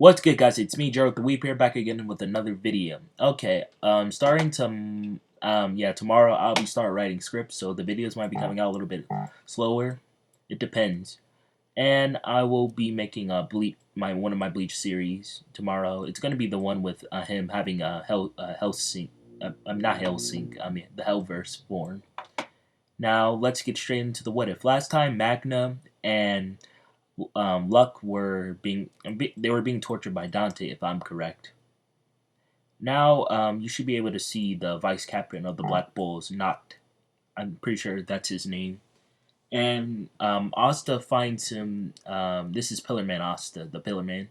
What's good, guys? It's me, Gerald the Weep here, back again with another video. Okay, starting tomorrow I'll be start writing scripts, so the videos might be coming out a little bit slower. It depends. And I will be making one of my Bleach series tomorrow. It's gonna be the one with him having a Hellsing. I'm not Hellsing. I mean the Hellverse form. Now let's get straight into the what if. Last time Magna and Luck were being tortured by Dante, if I'm correct. Now you should be able to see the vice captain of the Black Bulls, Noct. I'm pretty sure that's his name. And Asta finds him. This is Pillarman Asta, the Pillarman.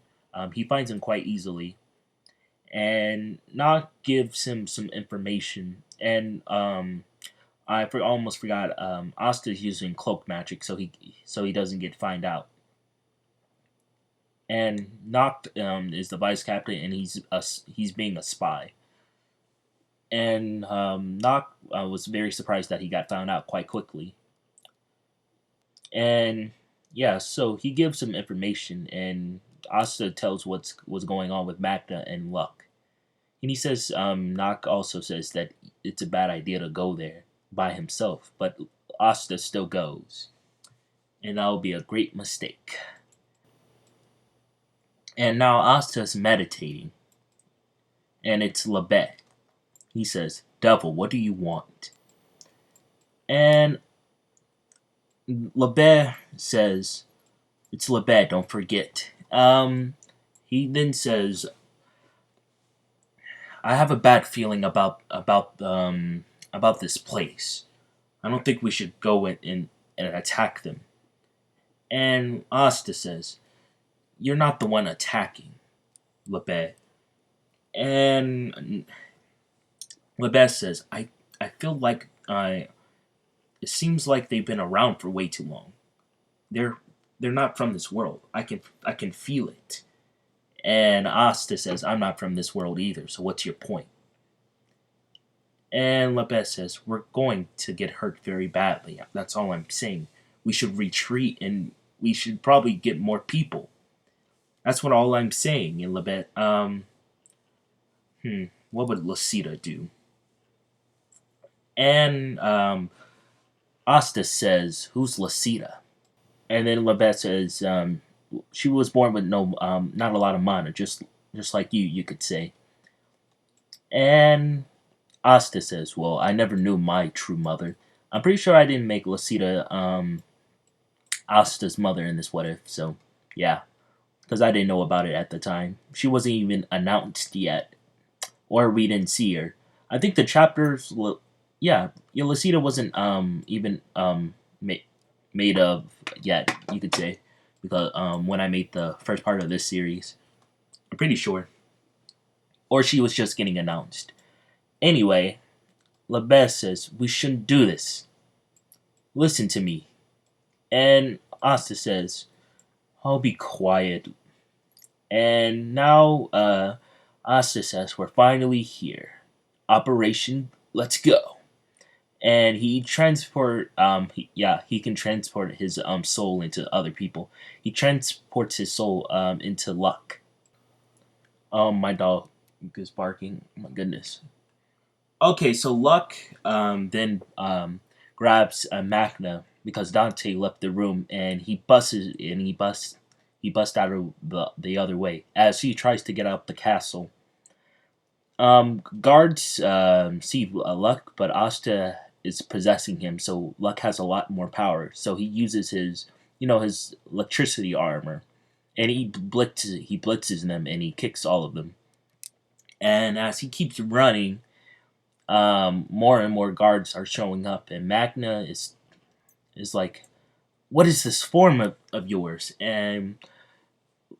He finds him quite easily, and Noct gives him some information. And almost forgot. Asta's using cloak magic, so he doesn't get find out. And Noct is the vice captain, and he's being a spy. And Noct was very surprised that he got found out quite quickly. And yeah, so he gives some information, and Asta tells what's going on with Magna and Luck. And he says, Noct also says that it's a bad idea to go there by himself, but Asta still goes, and that will be a great mistake. And now Asta's meditating, and it's Lebet. He says, "Devil, what do you want?" And Lebet says, "It's Lebet, don't forget." He then says, "I have a bad feeling about this place. I don't think we should go in and attack them." And Asta says, "You're not the one attacking, Lebet." And Lebet says, I feel like it seems like they've been around for way too long. They're not from this world. I can feel it." And Asta says, "I'm not from this world either, so what's your point?" And Lebet says, "We're going to get hurt very badly. That's all I'm saying. We should retreat, and we should probably get more people. That's what all I'm saying." And Lebet, what would Lucida do? And Asta says, "Who's Lucida?" And then Lebet says, "She was born with not a lot of mana, just like you could say." And Asta says, "Well, I never knew my true mother. I'm pretty sure I didn't make Lucida Asta's mother in this what if, so yeah, because I didn't know about it at the time. She wasn't even announced yet, or we didn't see her. I think the chapters, Lucida wasn't even made of yet, you could say, because when I made the first part of this series, I'm pretty sure, or she was just getting announced. Anyway, Lebet says, "We shouldn't do this. Listen to me." And Asta says, "I'll be quiet." And now Asta says, "We're finally here. Operation, let's go." And he he can transport his soul into other people. He transports his soul into Luck. My dog is barking. Oh my goodness. Okay, so Luck then grabs Magna because Dante left the room, and he busts out of the other way as he tries to get out the castle. Guards see Luck, but Asta is possessing him, so Luck has a lot more power. So he uses his electricity armor, and he blitzes them, and he kicks all of them. And as he keeps running, more and more guards are showing up, and Magna is like, "What is this form of yours?" And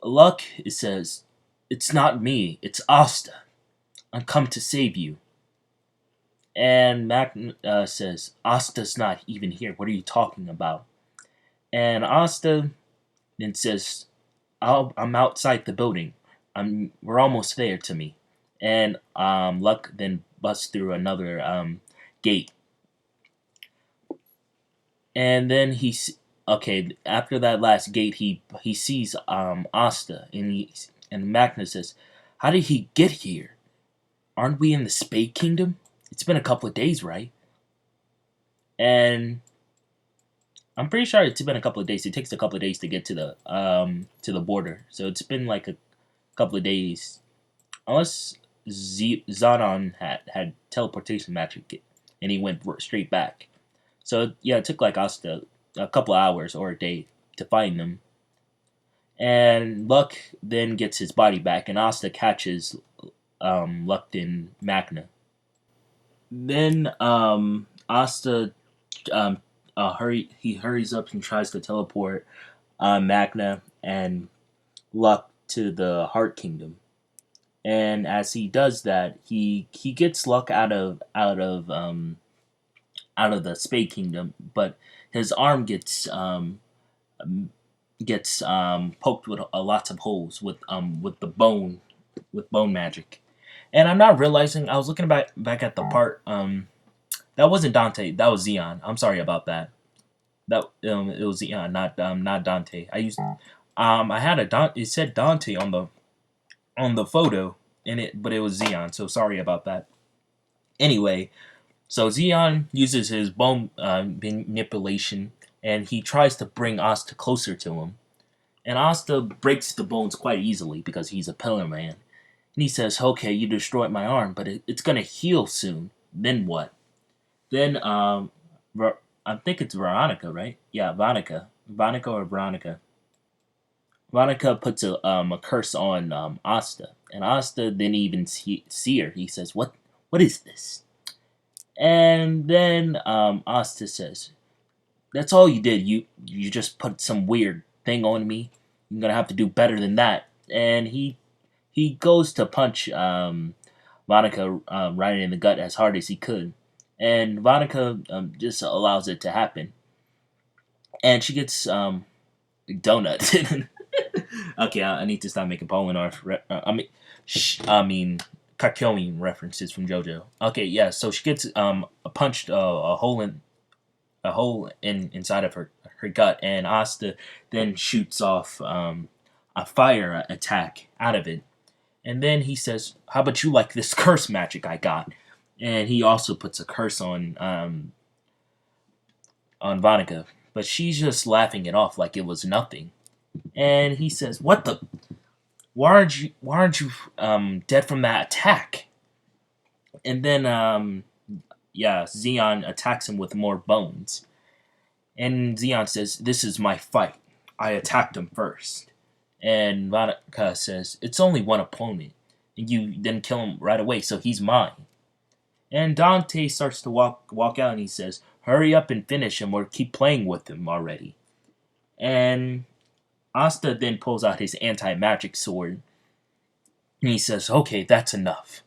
Luck says, "It's not me, it's Asta. I'm come to save you." And Magna says, "Asta's not even here. What are you talking about?" And Asta then says, I'm outside the building. We're almost there to me." And Luck then busts through another gate. And then after that last gate, he sees Asta, and And Magna says, "How did he get here? Aren't we in the Spade Kingdom? It's been a couple of days, right?" And I'm pretty sure it's been a couple of days. It takes a couple of days to get to the border, so it's been like a couple of days, unless Zodon had teleportation magic, and he went straight back. So yeah, it took like Asta a couple of hours or a day to find them. And Luck then gets his body back, and Asta catches Luck Magna. Then Asta he hurries up and tries to teleport Magna and Luck to the Heart Kingdom. And as he does that, he gets Luck out of the Spade Kingdom, but his arm gets poked with lots of holes with the bone magic. And I'm not realizing, I was looking back at the part, that wasn't Dante, that was Xeon. I'm sorry about that. That it was Xeon, not Dante. I had it said Dante on the photo in it, but it was Xeon. So sorry about that. Anyway, so Xeon uses his bone manipulation, and he tries to bring Asta closer to him. And Asta breaks the bones quite easily because he's a pillar man. And he says, "Okay, you destroyed my arm, but it's gonna heal soon. Then what?" Then I think it's Veronica, right? Yeah, Veronica or Veronica. Veronica puts a curse on Asta, and Asta didn't even see her. He says, What is this?" And then Asta says, "That's all you did. You just put some weird thing on me. You're gonna have to do better than that." And he goes to punch Monica right in the gut as hard as he could, and Monica just allows it to happen, and she gets donut. Okay, I need to stop making I mean Kakyoin references from JoJo. Okay, yeah, so she gets punched a hole inside of her gut, and Asta then shoots off a fire attack out of it. And then he says, "How about you like this curse magic I got?" And he also puts a curse on Vonica, but she's just laughing it off like it was nothing. And he says, "What the? Why aren't you dead from that attack?" And then yeah, Xeon attacks him with more bones. And Xeon says, "This is my fight. I attacked him first." And Monica says, "It's only one opponent. And you then kill him right away, so he's mine." And Dante starts to walk out, and he says, "Hurry up and finish him or keep playing with him already." And Asta then pulls out his anti-magic sword. And he says, "Okay, that's enough."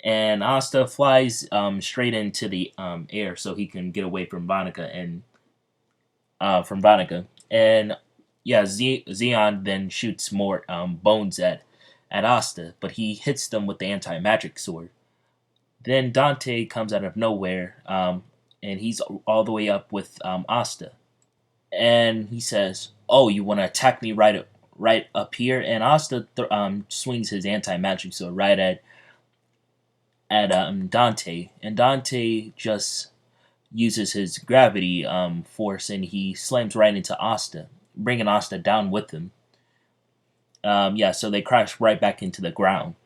And Asta flies straight into the air so he can get away from Vonica and yeah, Xeon then shoots more bones at Asta, but he hits them with the anti-magic sword. Then Dante comes out of nowhere, and he's all the way up with Asta, and he says, "Oh, you want to attack me right up here?" And Asta swings his anti-magic sword right at Dante, and Dante just uses his gravity force, and he slams right into Asta, bringing Asta down with him. Yeah, so they crash right back into the ground.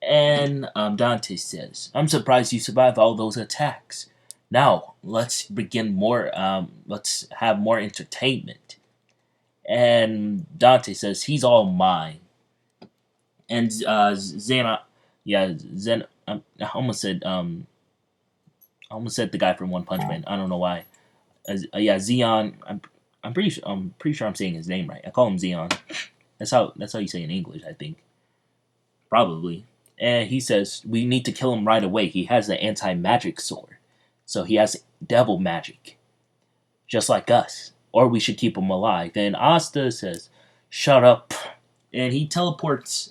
And Dante says, "I'm surprised you survived all those attacks. Now let's begin more. Let's have more entertainment." And Dante says, "He's all mine." And Zena, yeah, I almost said the guy from One Punch Man. I don't know why. Yeah, Xeon. I'm pretty sure. I'm pretty sure I'm saying his name right. I call him Xeon. That's how you say it in English, I think. Probably. And he says we need to kill him right away. He has the anti-magic sword, so he has devil magic, just like us. Or we should keep him alive. Then Asta says, "Shut up," and he teleports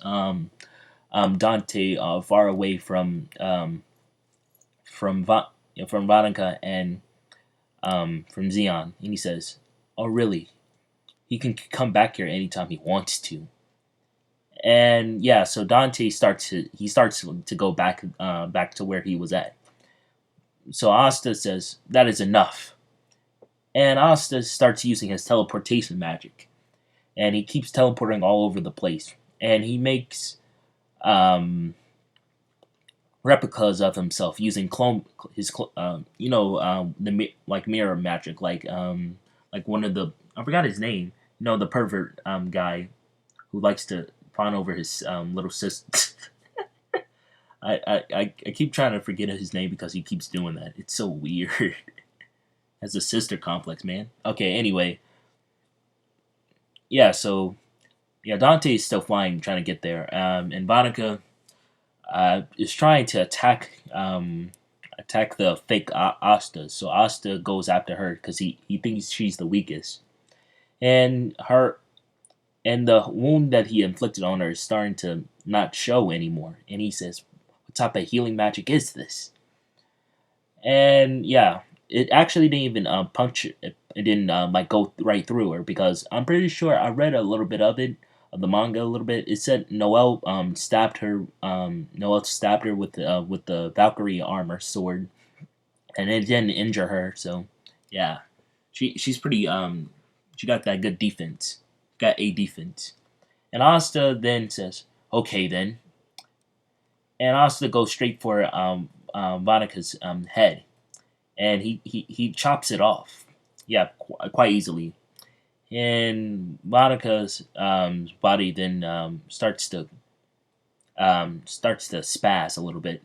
Dante far away from Veronica and from Xeon, and he says, "Oh, really? He can come back here anytime he wants to." And yeah, so Dante starts to go back to where he was at. So Asta says that is enough, and Asta starts using his teleportation magic, and he keeps teleporting all over the place, and he makes um, replicas of himself using like mirror magic, like one of the, I forgot his name, the pervert guy who likes to fawn over his little sister. I keep trying to forget his name because he keeps doing that. It's so weird. Has a sister complex, man. Okay, anyway, yeah. So yeah, Dante is still flying, trying to get there. And Monica is trying to attack the fake Asta. So Asta goes after her because he thinks she's the weakest, and the wound that he inflicted on her is starting to not show anymore. And he says, "What type of healing magic is this?" And yeah, it actually didn't even puncture. It didn't like go right through her, because I'm pretty sure I read a little bit of it, of the manga a little bit. It said Noelle stabbed her. Noelle stabbed her with the Valkyrie armor sword, and it didn't injure her. So yeah, she's pretty she got that good defense. Got a defense. And Asta then says, "Okay then." And Asta goes straight for Monica's head, and he chops it off. Yeah, quite easily. And Monica's body then starts to spaz a little bit.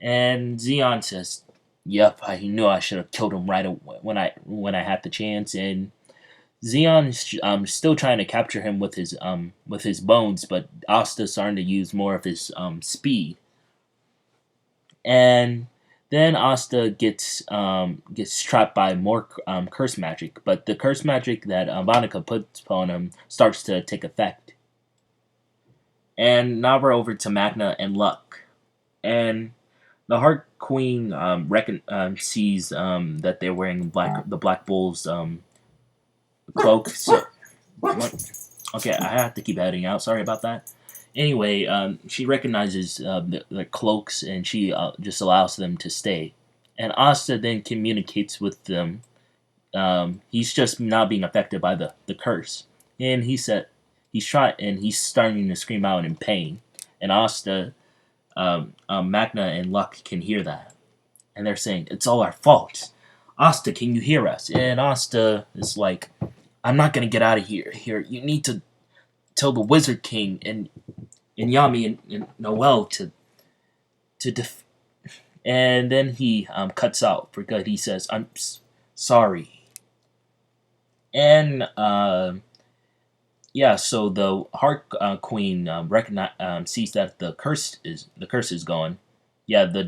And Zeon says, "Yep, I knew I should have killed him right when I had the chance." And Zeon's still trying to capture him with his bones, but Asta's starting to use more of his speed. And then Asta gets trapped by more curse magic, but the curse magic that Monica puts upon him starts to take effect. And now we're over to Magna and Luck, and the Heart Queen sees that they're wearing the Black Bull's cloak. So, okay, I have to keep heading out. Sorry about that. Anyway, she recognizes the cloaks, and she just allows them to stay. And Asta then communicates with them. He's just not being affected by the curse. And he said he's starting to scream out in pain. And Asta, Magna, and Luck can hear that. And they're saying, "It's all our fault. Asta, can you hear us?" And Asta is like, "I'm not gonna get out of here. You need to tell the Wizard King and Yami and Noelle to def-" And then he cuts out for good. He says, "I'm sorry." And yeah, so the Heart Queen sees that the curse is gone. Yeah, the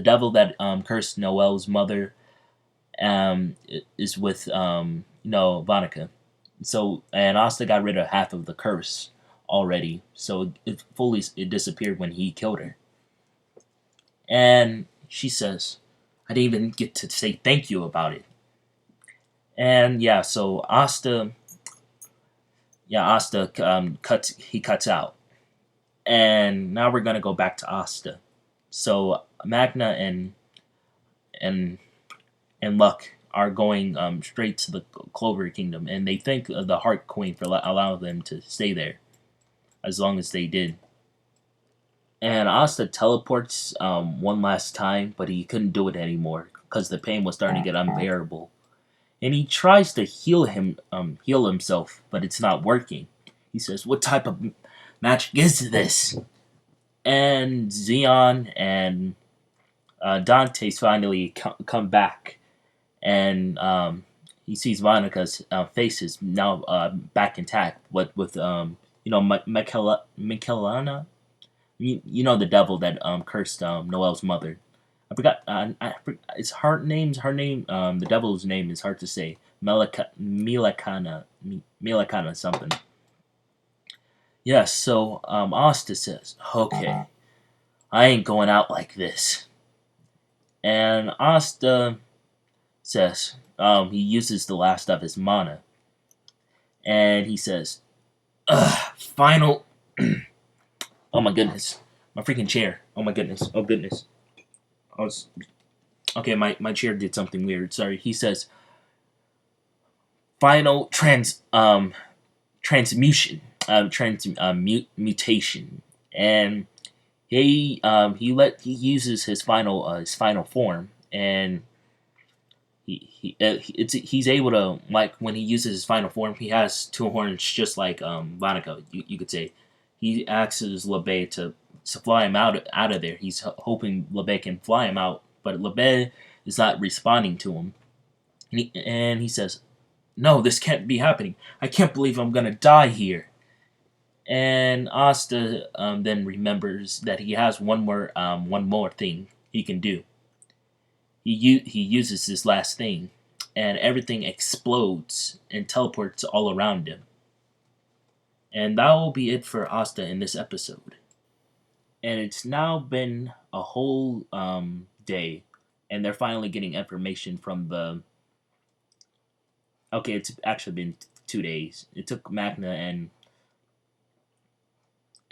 devil that cursed Noelle's mother is with Vonica. So, and Asta got rid of half of the curse already, so it disappeared when he killed her. And she says, "I didn't even get to say thank you about it." And yeah, so Asta cuts out. And now we're gonna go back to Asta. So Magna and and Luck are going straight to the Clover Kingdom, and they thank the Heart Queen for allowing them to stay there as long as they did. And Asta teleports one last time, but he couldn't do it anymore because the pain was starting to get unbearable. And he tries to heal himself, but it's not working. He says, "What type of magic is this?" And Zeon and Dante's finally come back, and he sees Monica's face is now back intact. With Michelana, the devil that cursed Noelle's mother. I forgot. It's her name's her name. The devil's name is hard to say. Milakana something. Yes. So Asta says, "Okay, I ain't going out like this." And Asta says, he uses the last of his mana, and he says, "Ugh, final." Oh my goodness, my freaking chair. Oh my goodness. Oh goodness. I was okay. My chair did something weird. Sorry. He says final transmutation, mutation, and he uses his final form, and he's able to, like, when he uses his final form, he has two horns just like Vanica. You could say he asks LeBay to fly him out of there. He's hoping LeBay can fly him out, but LeBay is not responding to him, and he says, "No, this can't be happening. I can't believe I'm gonna die here." And Asta then remembers that he has one more thing he can do. He uses his last thing, and everything explodes and teleports all around him. And that will be it for Asta in this episode. And it's now been a whole day, and they're finally getting information from the. Okay, it's actually been 2 days. It took Magna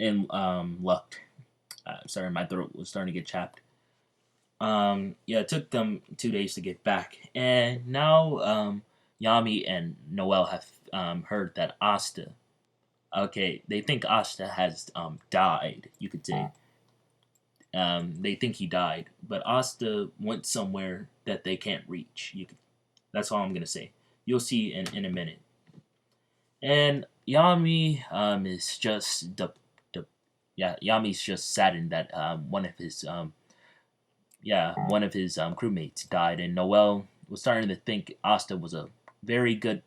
and Luck. Sorry, my throat was starting to get chapped. Yeah, it took them 2 days to get back, and now Yami and Noel have heard that Asta. Okay, they think Asta has died. You could say. They think he died, but Asta went somewhere that they can't reach. That's all I'm gonna say. You'll see in a minute. And Yami is just the yeah, Yami's just saddened that one of his crewmates died, and Noel was starting to think Asta was a very good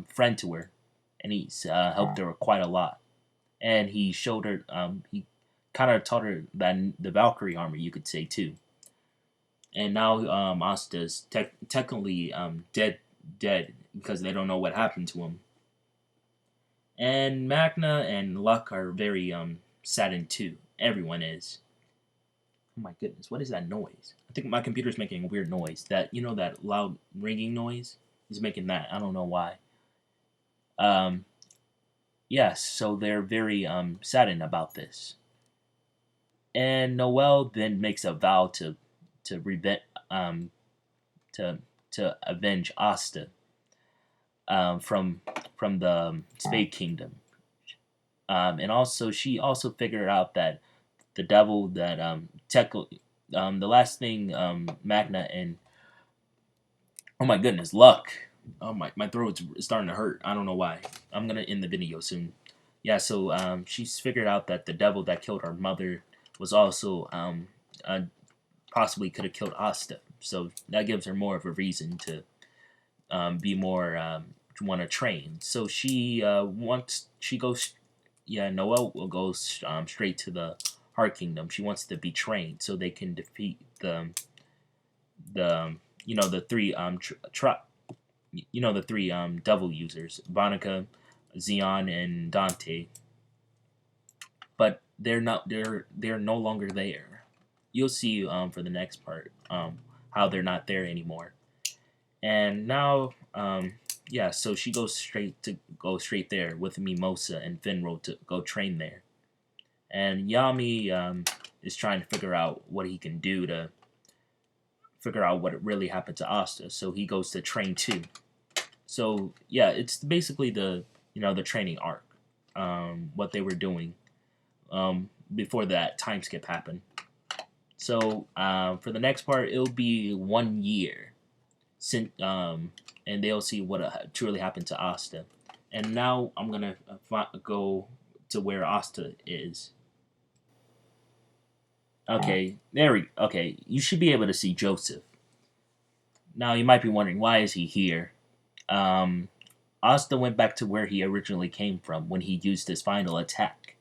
friend to her, and he's helped her quite a lot. And he showed her, he kind of taught her that the Valkyrie armor, you could say too. And now Asta's technically dead because they don't know what happened to him. And Magna and Luck are very saddened too. Everyone is. Oh my goodness, what is that noise? I think my computer's making a weird noise. That loud ringing noise is making that. I don't know why. Um, yes, so they're very saddened about this. And Noel then makes a vow to revenge um to avenge Asta from the Spade Kingdom. And also she also figured out that the devil that the last thing Magna and oh my goodness, Luck. Oh my throat's starting to hurt. I don't know why. I'm gonna end the video soon. Yeah, so she's figured out that the devil that killed her mother was also possibly could have killed Asta. So that gives her more of a reason to be more to want to train. So she goes. Yeah, Noelle will go straight to the Heart Kingdom. She wants to be trained so they can defeat the three the three devil users, Bonica, Xeon, and Dante. But they're no longer there. You'll see for the next part how they're not there anymore. And now yeah, so she goes straight there with Mimosa and Finro to go train there. And Yami is trying to figure out what he can do to figure out what really happened to Asta. So he goes to train too. So yeah, it's basically the training arc, what they were doing before that time skip happened. So for the next part, it'll be 1 year since, and they'll see what truly happened to Asta. And now I'm gonna go to where Asta is. Okay, okay. You should be able to see Joseph. Now you might be wondering, why is he here? Um, Asta went back to where he originally came from when he used his final attack.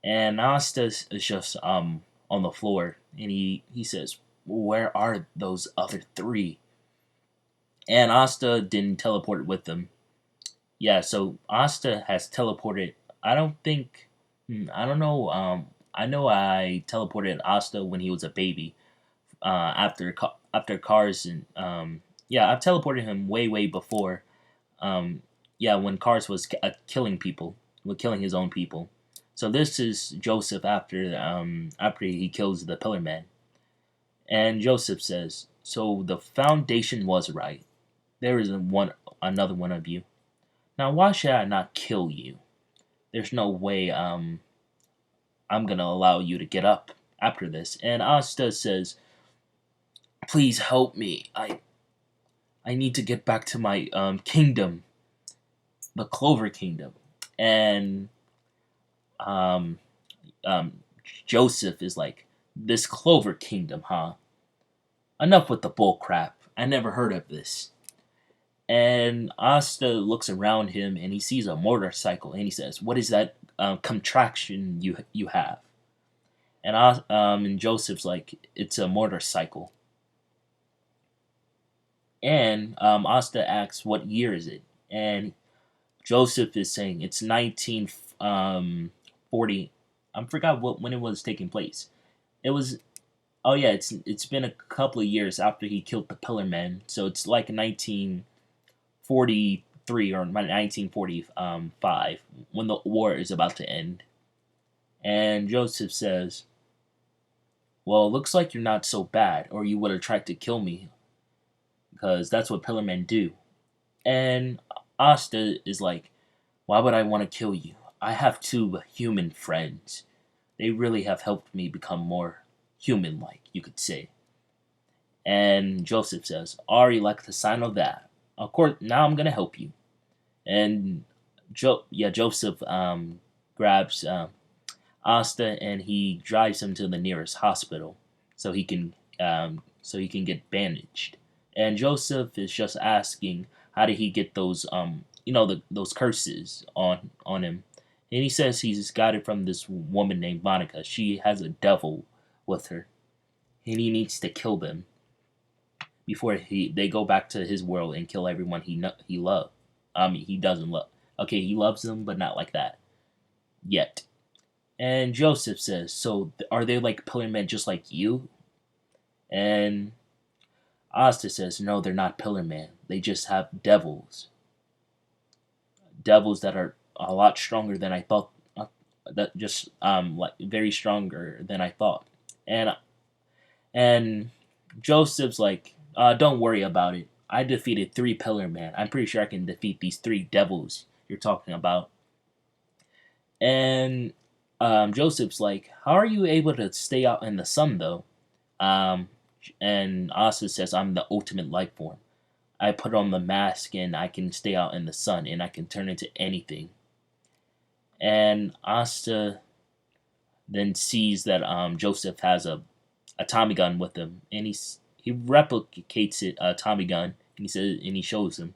And Asta is just on the floor, and he says, "Where are those other three?" And Asta didn't teleport with them. Yeah, so Asta has teleported. I don't think. I don't know. I know I teleported Asta when he was a baby. After Cars and yeah, I've teleported him way before. Um, yeah, when Cars was killing people, killing his own people. So this is Joseph after he kills the Pillar Man, and Joseph says, "So the foundation was right. There is another one of you. Now why should I not kill you? There's no way I'm gonna allow you to get up after this." And Asta says, "Please help me. I need to get back to my kingdom, the Clover Kingdom." And um, um, Joseph is like, "This Clover Kingdom, huh? Enough with the bull crap. I never heard of this." And Asta looks around him and he sees a motorcycle and he says, "What is that contraction you have?" And Joseph's like, "It's a motorcycle." And Asta asks, "What year is it?" And Joseph is saying it's 1940. I forgot when it was taking place. It was, oh yeah, it's been a couple of years after he killed the Pillar Men, so it's like 1943 or 1945 when the war is about to end. And Joseph says, "Well, it looks like you're not so bad, or you would have tried to kill me, because that's what Pillar Men do." And Asta is like, "Why would I want to kill you? I have two human friends. They really have helped me become more human-like, you could say." And Joseph says, "Ari like the sign of that. Of course, now I'm gonna help you." And Joseph grabs Asta and he drives him to the nearest hospital so he can get bandaged. And Joseph is just asking, how did he get those those curses on him? And he says he's got it from this woman named Monica. She has a devil with her, and he needs to kill them before they go back to his world and kill everyone he loves. I mean, he doesn't love. Okay, he loves them, but not like that yet. And Joseph says, "So are they like Pillar Men just like you?" And Asta says, "No, they're not Pillar Men. They just have devils. Devils that are a lot stronger than I thought. That just like very stronger than I thought." And and Joseph's like, "Don't worry about it. I defeated 3 Pillar Men. I'm pretty sure I can defeat these 3 devils you're talking about." And Joseph's like, "How are you able to stay out in the sun though?" Um, and Asta says, "I'm the ultimate life form. I put on the mask and I can stay out in the sun and I can turn into anything." And Asta then sees that Joseph has a Tommy gun with him, and he replicates it a Tommy gun, and he shows him.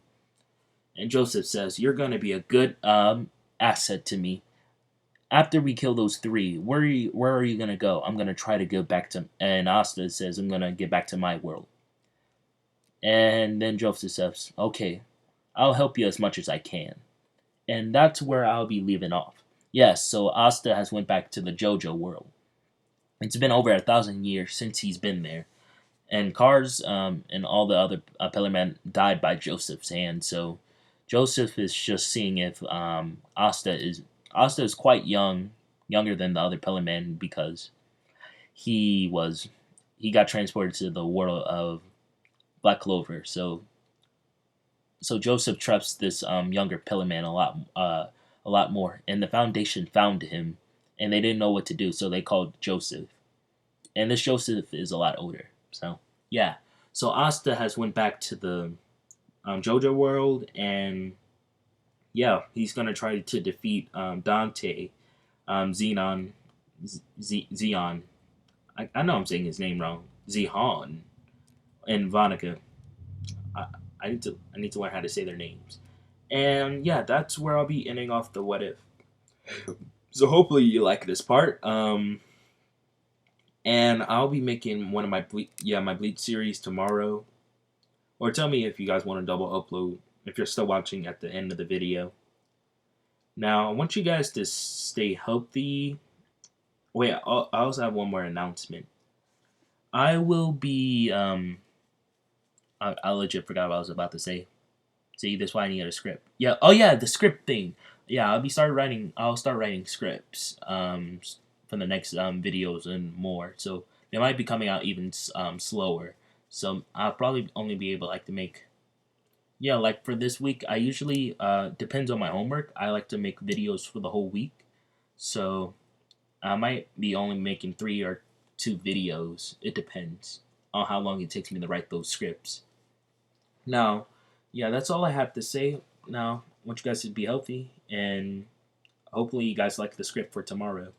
And Joseph says, "You're gonna be a good asset to me. After we kill those 3, where are you gonna go?" "I'm gonna try to go back to," and Asta says, "I'm gonna get back to my world." And then Joseph says, "Okay, I'll help you as much as I can." And that's where I'll be leaving off. Yes, so Asta has went back to the JoJo world. It's been over 1,000 years since he's been there, and Cars and all the other Pillar Men died by Joseph's hand. So Joseph is just seeing if Asta is quite younger than the other Pillar Men because he was he got transported to the world of Black Clover. So Joseph trusts this younger Pillar Man a lot more, and the Foundation found him, and they didn't know what to do, so they called Joseph, and this Joseph is a lot older. So yeah, so Asta has went back to the JoJo world, and yeah, he's gonna try to defeat Dante, Xenon, Zeon. I know I'm saying his name wrong. Zehan and Vonica. I, I need to learn how to say their names. And yeah, that's where I'll be ending off the what if. So hopefully you like this part. And I'll be making one of my my Bleach series tomorrow. Or tell me if you guys want to double upload if you're still watching at the end of the video. Now I want you guys to stay healthy. Wait, I also have one more announcement. I will be I legit forgot what I was about to say. See, that's why I need a script. Yeah. Oh yeah, the script thing. yeah, I'll start writing scripts for the next videos and more. So they might be coming out even slower. So I'll probably only be able like to make, yeah, like for this week. I usually depends on my homework. I like to make videos for the whole week. So I might be only making 3 or 2 videos. It depends on how long it takes me to write those scripts. Now, yeah, that's all I have to say. Now, I want you guys to be healthy, and hopefully, you guys like the script for tomorrow.